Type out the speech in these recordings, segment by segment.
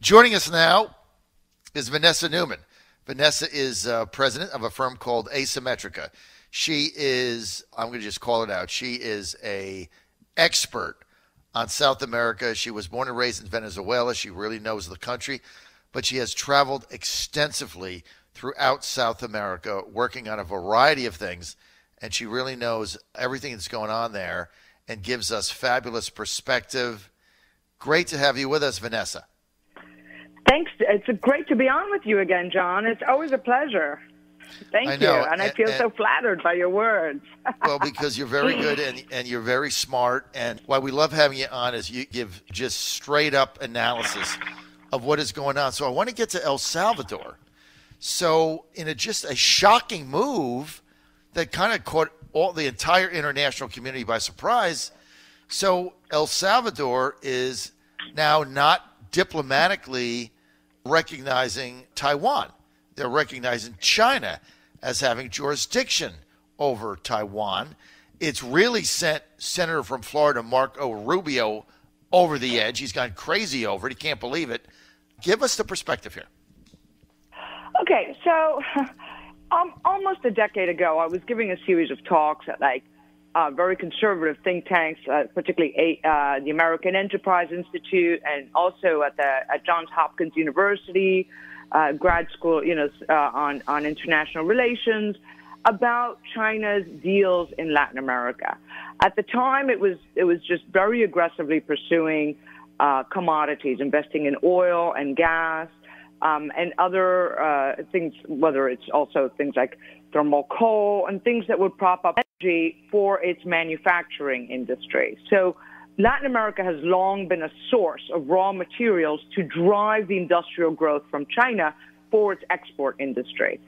Joining us now is Vanessa Neumann. Vanessa is president of a firm called Asymmetrica. She is, I'm going to just call it out, she is a expert on South America. She was born and raised in Venezuela. She really knows the country, but she has traveled extensively throughout South America, working on a variety of things, and she really knows everything that's going on there and gives us fabulous perspective. Great to have you with us, Vanessa. Thanks. It's great to be on with you again, John. It's always a pleasure. Thank you. And I feel so flattered by your words. Well, because you're very good and you're very smart. And why we love having you on is you give just straight up analysis of what is going on. So I want to get to El Salvador. So in just a shocking move that kind of caught the entire international community by surprise. So El Salvador is now not diplomatically recognizing Taiwan. They're recognizing China as having jurisdiction over Taiwan. It's really sent Senator from Florida, Marco Rubio, over the edge. He's gone crazy over it. He can't believe it. Give us the perspective here. Okay, so almost a decade ago, I was giving a series of talks at very conservative think tanks, particularly the American Enterprise Institute, and also at Johns Hopkins University, grad school, on international relations, about China's deals in Latin America. At the time, it was just very aggressively pursuing commodities, investing in oil and gas, and other things, whether it's also things like thermal coal and things that would prop up energy for its manufacturing industry. So Latin America has long been a source of raw materials to drive the industrial growth from China for its export industry.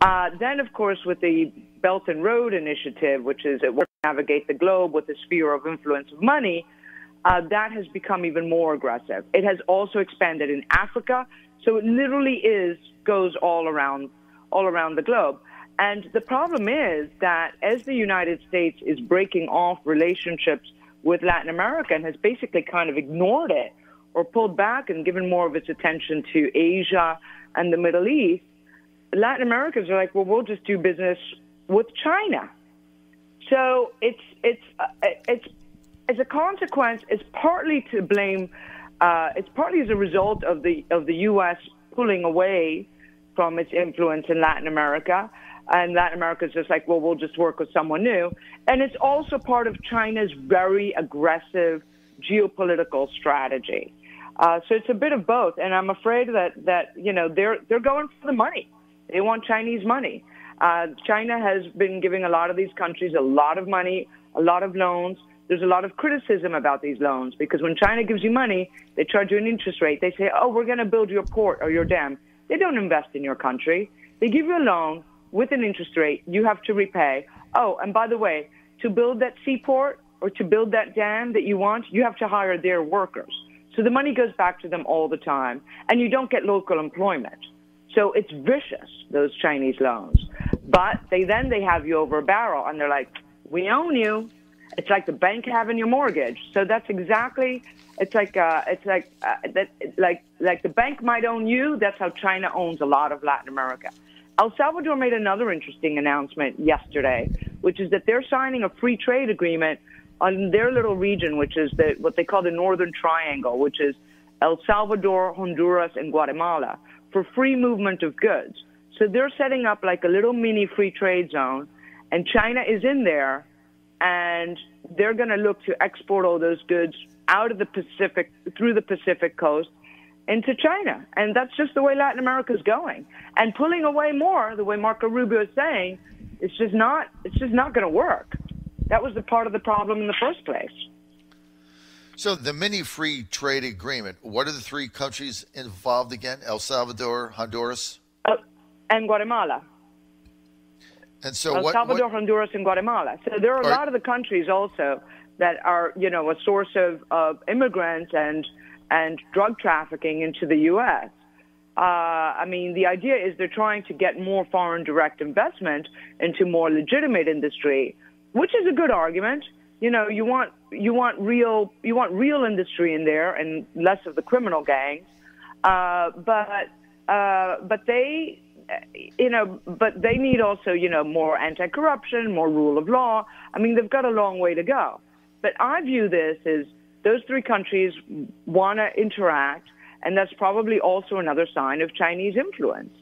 Then, of course, with the Belt and Road Initiative, which is it works to navigate the globe with the sphere of influence of money, that has become even more aggressive. It has also expanded in Africa, so it literally goes all around the globe. And the problem is that as the United States is breaking off relationships with Latin America and has basically kind of ignored it or pulled back and given more of its attention to Asia and the Middle East, Latin Americans are like, well, we'll just do business with China. So it's as a consequence, it's partly to blame. It's partly as a result of the U.S. pulling away from its influence in Latin America. And Latin America is just like, well, we'll just work with someone new. And it's also part of China's very aggressive geopolitical strategy. So it's a bit of both. And I'm afraid that they're going for the money. They want Chinese money. China has been giving a lot of these countries a lot of money, a lot of loans. There's a lot of criticism about these loans because when China gives you money, they charge you an interest rate. They say, oh, we're going to build your port or your dam. They don't invest in your country. They give you a loan with an interest rate you have to repay. Oh, and by the way, to build that seaport or to build that dam that you want, you have to hire their workers. So the money goes back to them all the time, and you don't get local employment. So it's vicious, those Chinese loans. But they have you over a barrel, and they're like, we own you. It's like the bank having your mortgage. So that's exactly. It's like the bank might own you. That's how China owns a lot of Latin America. El Salvador made another interesting announcement yesterday, which is that they're signing a free trade agreement on their little region, which is what they call the Northern Triangle, which is El Salvador, Honduras, and Guatemala, for free movement of goods. So they're setting up like a little mini free trade zone, and China is in there, and they're going to look to export all those goods out of the Pacific, through the Pacific coast, into China. And that's just the way Latin America is going. And pulling away more, the way Marco Rubio is saying, it's just not going to work. That was the part of the problem in the first place. So the mini free trade agreement, what are the three countries involved again? El Salvador, Honduras? And Guatemala. And so El Salvador, Honduras, and Guatemala. So there are a lot of the countries also that are, a source of immigrants and drug trafficking into the U.S. The idea is they're trying to get more foreign direct investment into more legitimate industry, which is a good argument. You want real industry in there and less of the criminal gangs. But they, but they need also, more anti-corruption, more rule of law. I mean, they've got a long way to go. But I view this as those three countries want to interact, and that's probably also another sign of Chinese influence.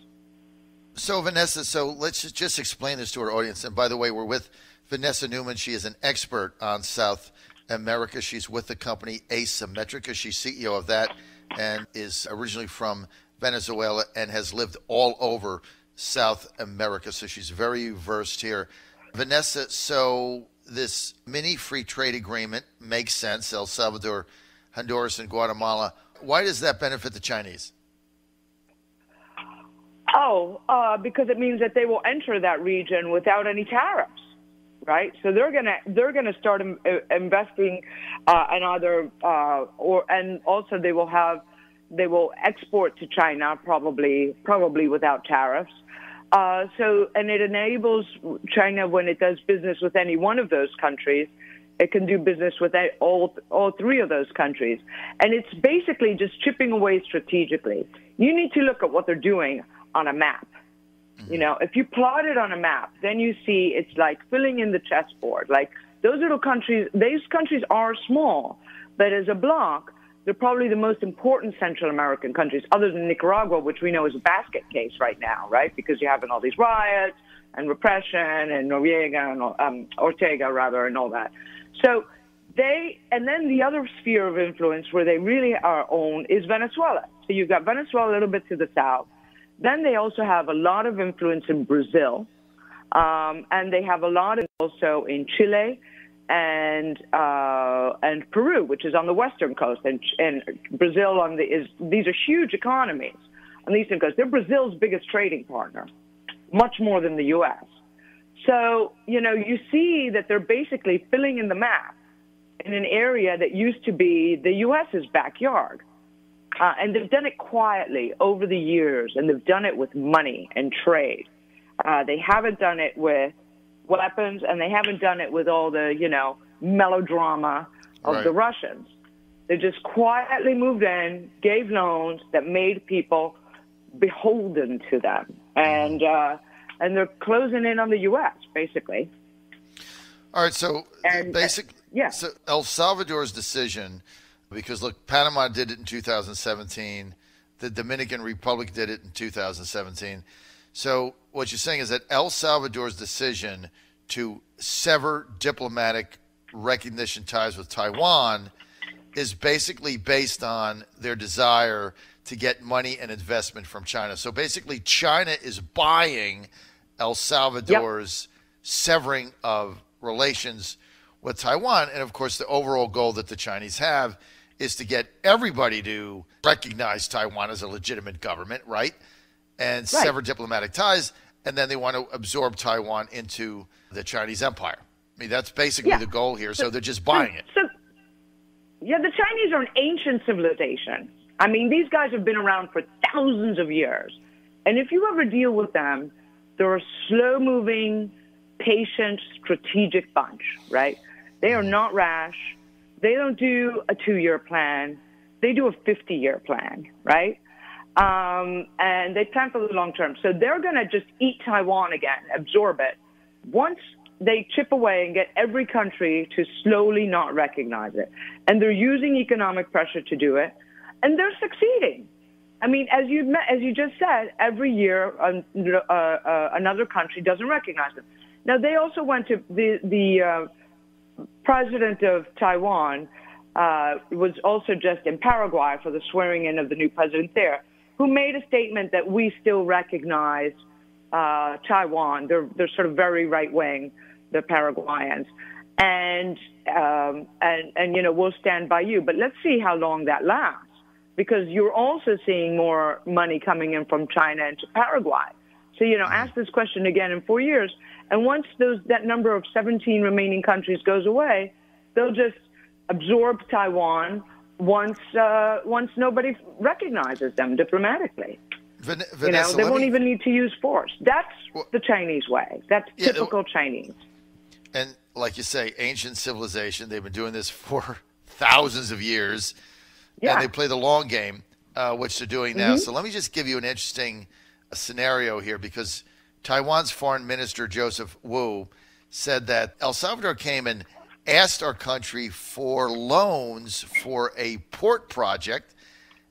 So, Vanessa, let's just explain this to our audience. And by the way, we're with Vanessa Neumann. She is an expert on South America. She's with the company Asymmetrica. She's CEO of that and is originally from Venezuela and has lived all over South America. So she's very versed here. Vanessa, so this mini free trade agreement makes sense. El Salvador, Honduras, and Guatemala. Why does that benefit the Chinese? Because it means that they will enter that region without any tariffs, right? So they're gonna start investing in other and also they will export to China probably without tariffs. And it enables China, when it does business with any one of those countries, it can do business with all three of those countries. And it's basically just chipping away strategically. You need to look at what they're doing on a map. Mm-hmm. If you plot it on a map, then you see it's like filling in the chessboard. Like those countries are small, but as a bloc, they're probably the most important Central American countries, other than Nicaragua, which we know is a basket case right now, right? Because you're having all these riots and repression and Ortega, and all that. So and then the other sphere of influence where they really are own is Venezuela. So you've got Venezuela a little bit to the south. Then they also have a lot of influence in Brazil, and they have a lot also in Chile and Peru, which is on the western coast, and Brazil these are huge economies on the eastern coast. They're Brazil's biggest trading partner, much more than the U.S. So you see that they're basically filling in the map in an area that used to be the U.S.'s backyard, and they've done it quietly over the years, and they've done it with money and trade. They haven't done it with weapons, and they haven't done it with all the, melodrama of the Russians. They just quietly moved in, gave loans that made people beholden to them. And they're closing in on the U.S., basically. All right, so so El Salvador's decision, because, look, Panama did it in 2017. The Dominican Republic did it in 2017. So what you're saying is that El Salvador's decision to sever diplomatic recognition ties with Taiwan is basically based on their desire to get money and investment from China. So basically China is buying El Salvador's severing of relations with Taiwan. And, of course, the overall goal that the Chinese have is to get everybody to recognize Taiwan as a legitimate government, right? And sever diplomatic ties, and then they want to absorb Taiwan into the Chinese empire. I mean, that's basically the goal here, so they're just buying it. The Chinese are an ancient civilization. I mean, these guys have been around for thousands of years. And if you ever deal with them, they're a slow-moving, patient, strategic bunch, right? They are not rash. They don't do a 2-year plan. They do a 50-year plan, right? And they plan for the long term. So they're going to just eat Taiwan again, absorb it. Once they chip away and get every country to slowly not recognize it. And they're using economic pressure to do it. And they're succeeding. I mean, as you just said, every year another country doesn't recognize them. Now, they also went to the president of Taiwan was also just in Paraguay for the swearing in of the new president there, who made a statement that we still recognize Taiwan. They're sort of very right wing, the Paraguayans, and we'll stand by you. But let's see how long that lasts, because you're also seeing more money coming in from China into Paraguay. So ask this question again in 4 years, and once that number of 17 remaining countries goes away, they'll just absorb Taiwan once nobody recognizes them diplomatically. Vanessa, they won't even need to use force. That's the Chinese way. That's typical Chinese. And like you say, ancient civilization, they've been doing this for thousands of years, and they play the long game. which they're doing now. So let me just give you an interesting scenario here, because Taiwan's Foreign Minister Joseph Wu said that El Salvador came and asked our country for loans for a port project,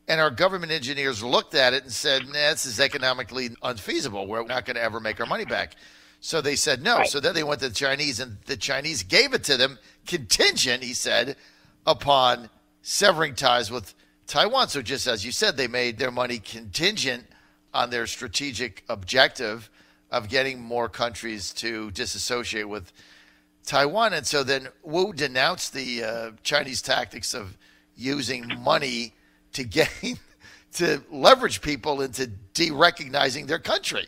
and our government engineers looked at it and said, nah, this is economically unfeasible. We're not going to ever make our money back. So they said no. Right. So then they went to the Chinese, and the Chinese gave it to them contingent, he said, upon severing ties with Taiwan. So just as you said, they made their money contingent on their strategic objective of getting more countries to disassociate with Taiwan. And so then Wu denounced the Chinese tactics of using money to gain, to leverage people into de-recognizing their country.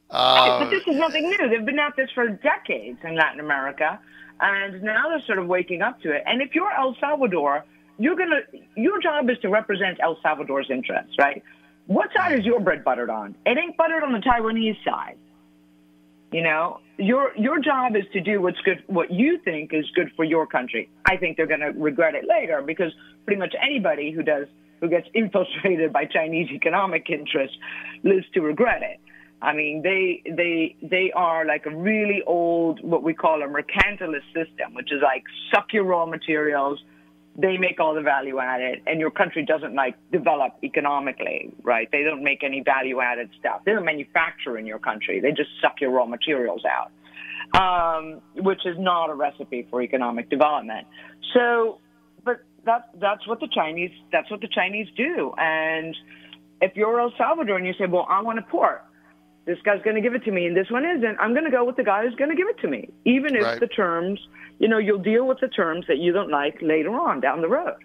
But this is nothing new. They've been at this for decades in Latin America, and now they're sort of waking up to it. And if you're El Salvador, your job is to represent El Salvador's interests, right? What side is your bread buttered on? It ain't buttered on the Taiwanese side. You know, your job is to do what's good, what you think is good for your country. I think they're going to regret it later, because pretty much anybody who gets infiltrated by Chinese economic interests lives to regret it. I mean, they are like a really old, what we call a mercantilist system, which is like suck your raw materials. They make all the value added, and your country doesn't like develop economically, right? They don't make any value added stuff. They don't manufacture in your country. They just suck your raw materials out, which is not a recipe for economic development. So, but that's what the Chinese do. And if you're El Salvador and you say, well, I want a port, this guy's going to give it to me, and this one isn't, I'm going to go with the guy who's going to give it to me, even if the terms, you know, you'll deal with the terms that you don't like later on down the road.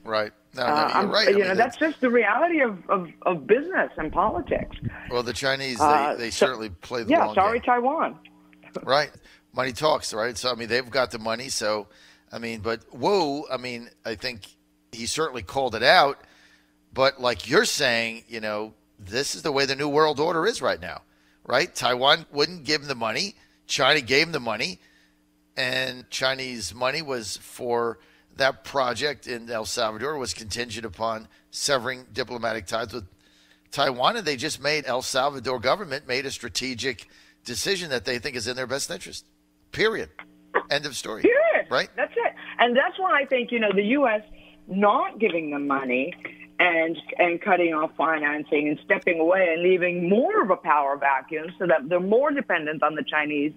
Right. No, you're right. You know, that's just the reality of business and politics. Well, the Chinese, they certainly play the long game. Taiwan. Right. Money talks, right? So, I mean, they've got the money. So, I mean, but Wu, I mean, I think he certainly called it out. But like you're saying, you know, this is the way the New World Order is right now, right? Taiwan wouldn't give them the money. China gave them the money. And Chinese money was for that project in El Salvador, was contingent upon severing diplomatic ties with Taiwan. And they just made, El Salvador government made a strategic decision that they think is in their best interest. Period. End of story. Period. Right? That's it. And that's why I think, you know, the U.S. not giving them money and cutting off financing and stepping away and leaving more of a power vacuum so that they're more dependent on the Chinese,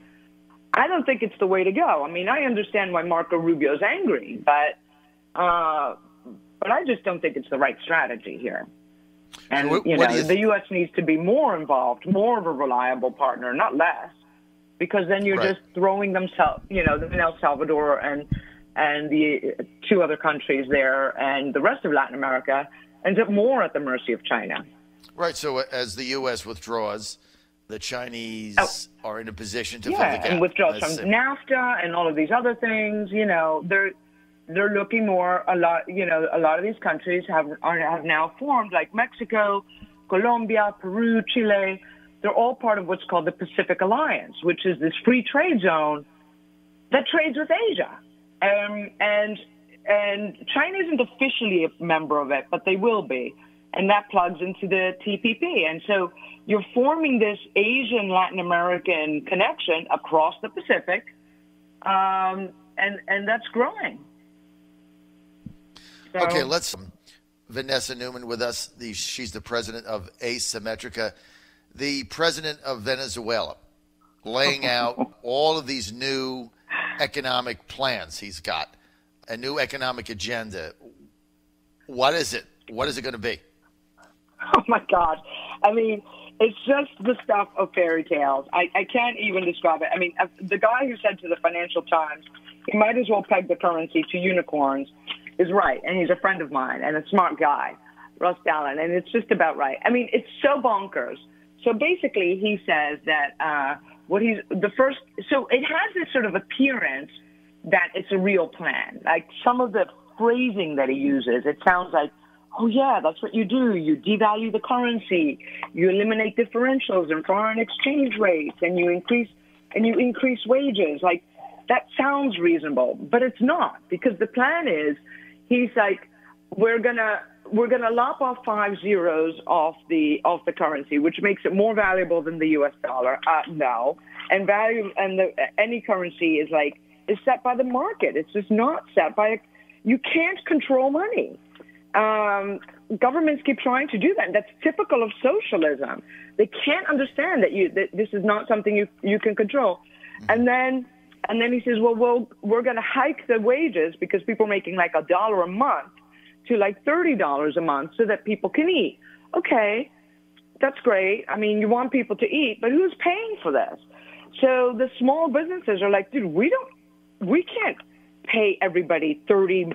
I don't think it's the way to go. I mean, I understand why Marco Rubio's angry, but I just don't think it's the right strategy here. And, the U.S. needs to be more involved, more of a reliable partner, not less, because then you're just throwing themselves, you know, in El Salvador and the two other countries there and the rest of Latin America ends up more at the mercy of China. Right. So as the U.S. withdraws, the Chinese are in a position to fill the gap. And withdraws from NAFTA and all of these other things. You know, they're looking more a lot. You know, a lot of these countries have now formed, like Mexico, Colombia, Peru, Chile. They're all part of what's called the Pacific Alliance, which is this free trade zone that trades with Asia. And China isn't officially a member of it, but they will be. And that plugs into the TPP. And so you're forming this Asian-Latin American connection across the Pacific, and that's growing. So, okay, let's Vanessa Neumann with us. She's the president of Asymmetrica, the president of Venezuela, laying out all of these new economic plans he's got. A new economic agenda. What is it? What is it going to be? Oh, my God. I mean, it's just the stuff of fairy tales. I can't even describe it. I mean, the guy who said to the Financial Times, he might as well peg the currency to unicorns, is right. And he's a friend of mine and a smart guy, Russ Dallin. And it's just about right. I mean, it's so bonkers. So basically, he says that so it has this sort of appearance that it's a real plan. Like some of the phrasing that he uses, it sounds like, oh yeah, that's what you do. You devalue the currency, you eliminate differentials in foreign exchange rates, and you increase wages. Like that sounds reasonable, but it's not, because the plan is, he's like, we're gonna gonna lop off 5 zeros off the currency, which makes it more valuable than the U.S. dollar. No, and any currency is set by the market. It's just not set by. You can't control money. Governments keep trying to do that. That's typical of socialism. They can't understand that this is not something you can control. And then he says, well, we're going to hike the wages because people are making like $1 a month to like $30 a month so that people can eat. Okay, that's great. I mean, you want people to eat, but who's paying for this? So the small businesses are like, dude, we can't pay everybody 30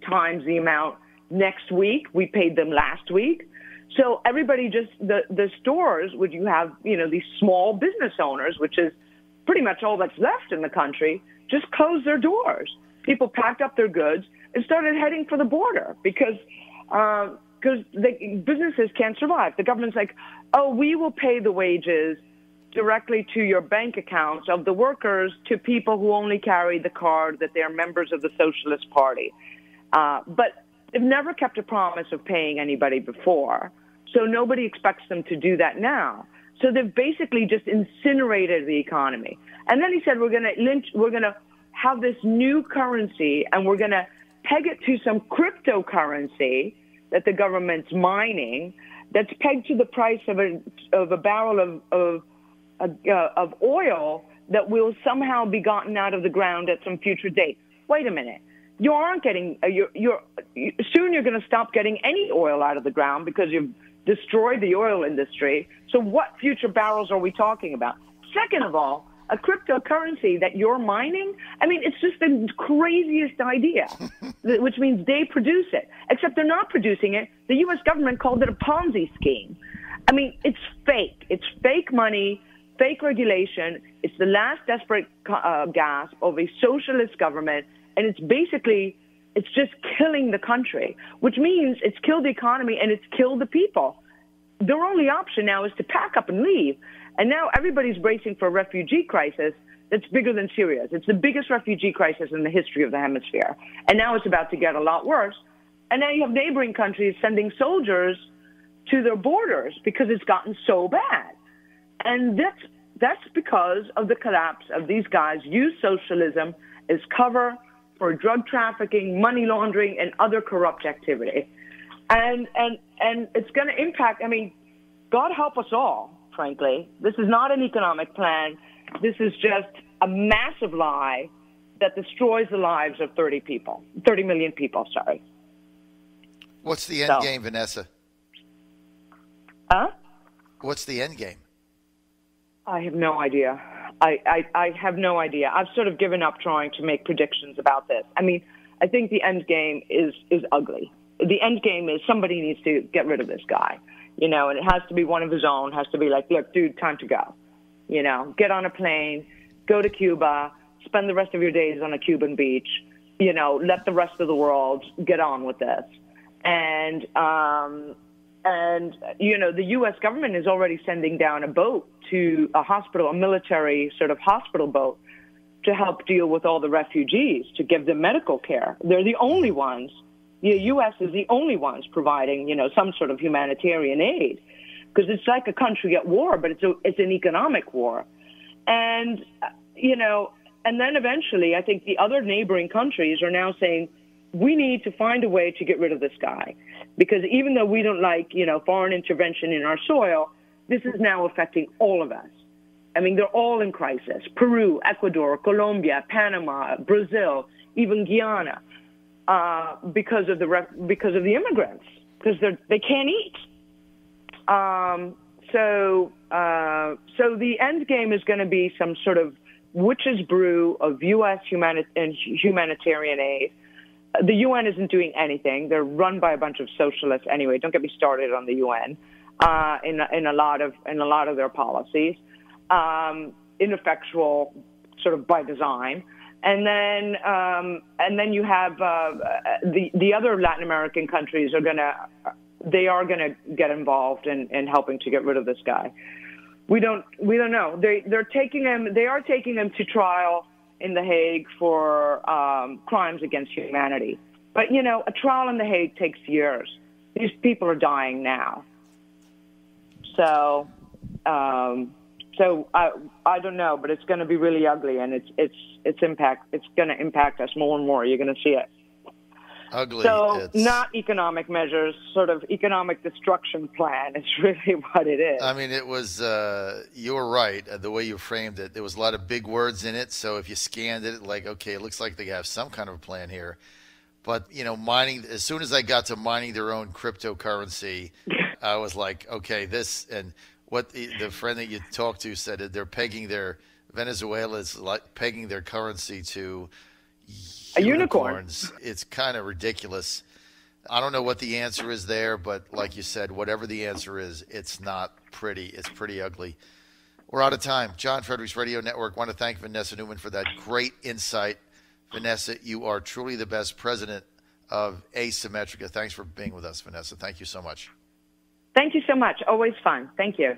times the amount next week we paid them last week. So everybody the stores, would you have, these small business owners, which is pretty much all that's left in the country, just closed their doors. People packed up their goods and started heading for the border because the businesses can't survive. The government's like, oh, we will pay the wages directly to your bank accounts of the workers to people who only carry the card that they're members of the Socialist Party. But they've never kept a promise of paying anybody before, so nobody expects them to do that now. So they've basically just incinerated the economy. And then he said, we're going to have this new currency, and we're going to peg it to some cryptocurrency that the government's mining that's pegged to the price of a barrel of oil that will somehow be gotten out of the ground at some future date. Wait a minute. You aren't getting, soon you're going to stop getting any oil out of the ground because you've destroyed the oil industry. So what future barrels are we talking about? Second of all, a cryptocurrency that you're mining, I mean, it's just the craziest idea, which means they produce it, except they're not producing it. The U.S. government called it a Ponzi scheme. I mean, it's fake. It's fake money, fake regulation. It's the last desperate gasp of a socialist government. And it's just killing the country, which means it's killed the economy and it's killed the people. Their only option now is to pack up and leave. And now everybody's bracing for a refugee crisis that's bigger than Syria's. It's the biggest refugee crisis in the history of the hemisphere. And now it's about to get a lot worse. And now you have neighboring countries sending soldiers to their borders because it's gotten so bad. And that's because of the collapse of these guys use socialism as cover for drug trafficking, money laundering, and other corrupt activity. And it's going to impact, I mean, God help us all, frankly. This is not an economic plan. This is just a massive lie that destroys the lives of 30 million people, sorry. What's the end game, Vanessa? Huh? What's the end game? I have no idea. I have no idea. I've sort of given up trying to make predictions about this. I mean, I think the end game is ugly. The end game is somebody needs to get rid of this guy, and it has to be one of his own, has to be like, look, dude, time to go. Get on a plane, go to Cuba, spend the rest of your days on a Cuban beach, let the rest of the world get on with this. And the U.S. government is already sending down a boat to a hospital, a military sort of hospital boat, to help deal with all the refugees, to give them medical care. They're the only ones. The U.S. is the only ones providing, some sort of humanitarian aid, because it's like a country at war, but it's an economic war. And, and then eventually I think the other neighboring countries are now saying, we need to find a way to get rid of this guy, because even though we don't like, foreign intervention in our soil, this is now affecting all of us. I mean, they're all in crisis. Peru, Ecuador, Colombia, Panama, Brazil, even Guyana, because of the immigrants, because they can't eat. So the end game is going to be some sort of witch's brew of U.S. humanitarian aid. The UN isn't doing anything. They're run by a bunch of socialists anyway. Don't get me started on the UN in a lot of their policies, ineffectual, sort of by design. And then you have the other Latin American countries are gonna get involved in helping to get rid of this guy. We don't know. They are taking him to trial in The Hague for crimes against humanity. But, a trial in The Hague takes years. these people are dying now. So, I don't know, but it's going to be really ugly, and it's going to impact us more and more. You're going to see it. Ugly. So, not economic measures, sort of economic destruction plan is really what it is. I mean, it was, you were right, the way you framed it. There was a lot of big words in it, so if you scanned it, like, okay, it looks like they have some kind of a plan here. But, mining, as soon as I got to mining their own cryptocurrency, I was like, okay, this, and what the friend that you talked to said, they're pegging Venezuela's like pegging their currency to unicorns. It's kind of ridiculous. I don't know what the answer is there, but like you said, whatever the answer is, it's not pretty. It's pretty ugly. We're out of time. John Fredericks Radio Network. Want to thank Vanessa Neumann for that great insight. Vanessa, you are truly the best president of Asymmetrica. Thanks for being with us, Vanessa. Thank you so much. Thank you so much. Always fun. Thank you.